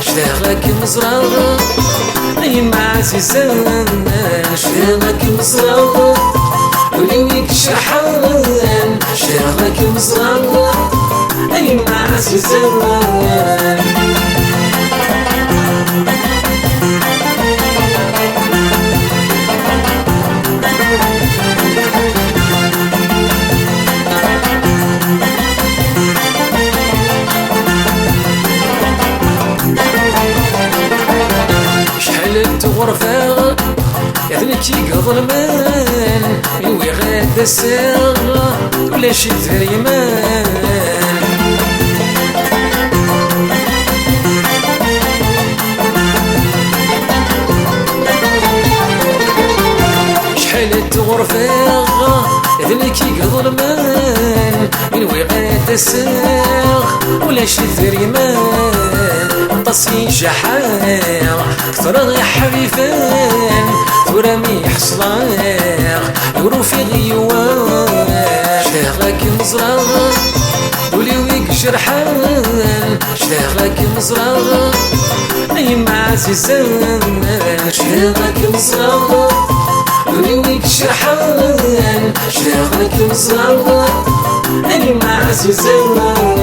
شتاغك مزرعة أي معزيزان شتاغك مزرعة ولي ويك شرحان شتاغك مزرعة أي معزيزان غرفة يذنك يقضى المان يوي غاد الساغ ولا شي تريمان شحال غرفة يذنك يقضى المان يوي غاد الساغ ولا شي تريمان طاسي جحاير كثر يا حبيبان ورامي حصلاغ يورو في غيوان شتاغك مزرعة ولي ويك جرحان شتاغك مزرعة أي معزيزان شتاغك مزرعة ولي ويك جرحان شتاغك مزرعة أي معزيزان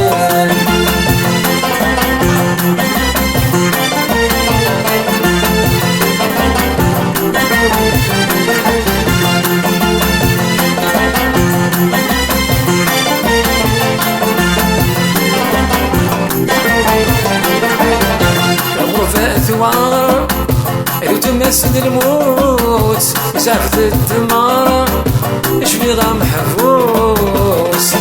ثوار إذا تمسد الموت زعفت الدمار شبي غا محفوس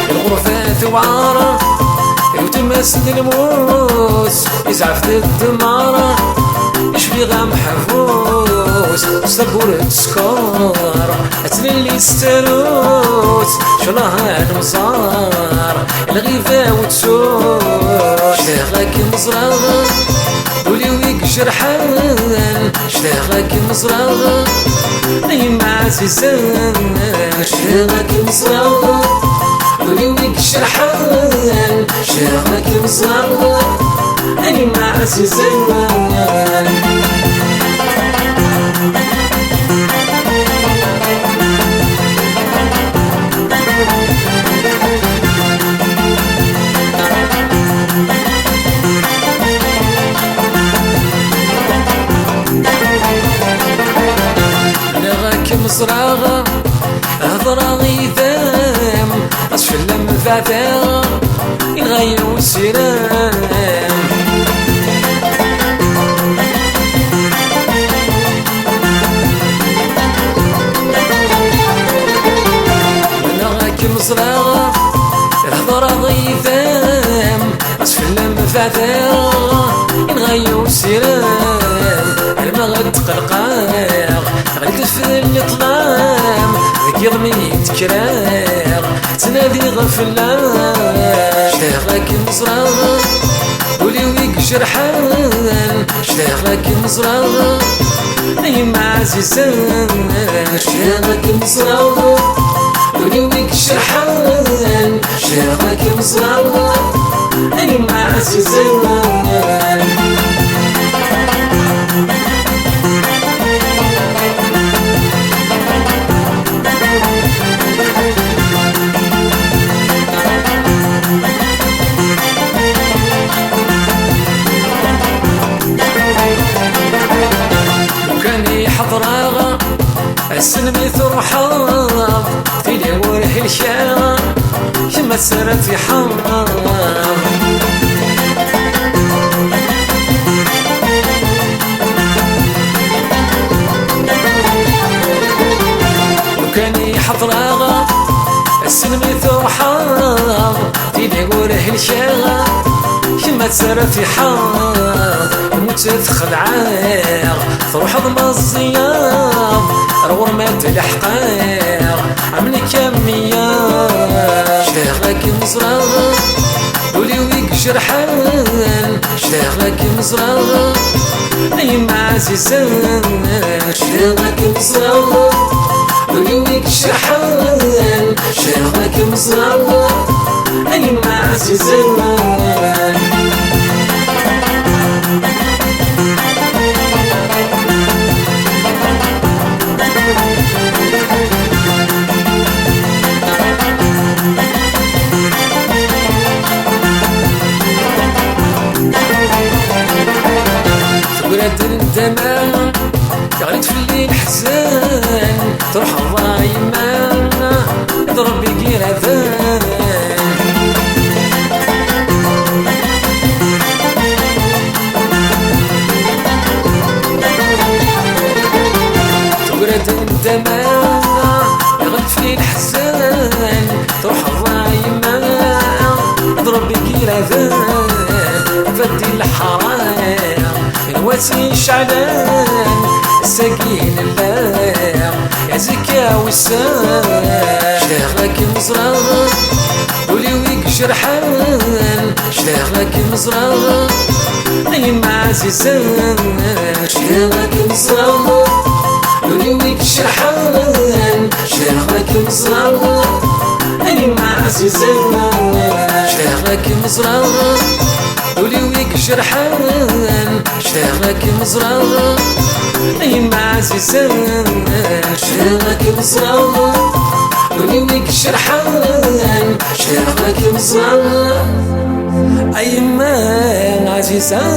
الغرفة ثوار إذا تمسد الموت زعفت الدمار شبي غا محفوس صبور تسكر أتللي ستروت شراها المزار الغيفة وتسوت شتاغك مزرعة ولي ويك جرحان شتاغك مزرعة أي معزيزان شتاغك مزرعة ولي ويك جرحان شتاغك مزرعة أي معزيزان مزرعة هضرة غيثام أصفل المفاتيح يغيروا السيران بلغك مزرعة هضرة غيثام أصفل المفاتيح يغيروا السيران ما غتقلقاغ غادي في الظلام ذيك يضمي تكرار تنادي غفلان شتاغك مزرعة ولي ويك جرحان شتاغك مزرعة أي معزيزان شتاغك مزرعة ولي ويك جرحان شتاغك مزرعة أي معزيزان حضراغا السلمي ثرحاض تيلي وره الشام كما سرت في حرام وكاني حضراغا السلمي ثرحاض تيلي وره الشام كما سرت في حرام تدخل عاغ تروح ضم الزياض رور ما تلحقاغ عملي كمية شتاغك مزرعة ولي ويك جرحان شتاغك مزرعة أي ما عزيزة شغلك مصغر وليك شحال شغلك مصغر أي ما عزيزة ولاد الدماء تغرد في الليل حزان تروح الضايمة يضرب بيقير اذان ولاد الدماء تغرد في الليل حزان تروح الضايمة يضرب بيقير اذان فدي الحرام واسي شعلان ساقين الله يا زكا وسام شتاغلك مزرار ولي ويك جرحان شتاغلك مزرار أي ما عزيزان شتاغلك مزرار ولي ويك جرحان شتاغلك مزرار أي ما عزيزان شتاغلك مزرار ولي ويك جرحان شتاغلك مزرار أي ما عزيزان شتاغلك مزرار ولي ويك جرحان شتاغلك مزرار أي ما عزيزان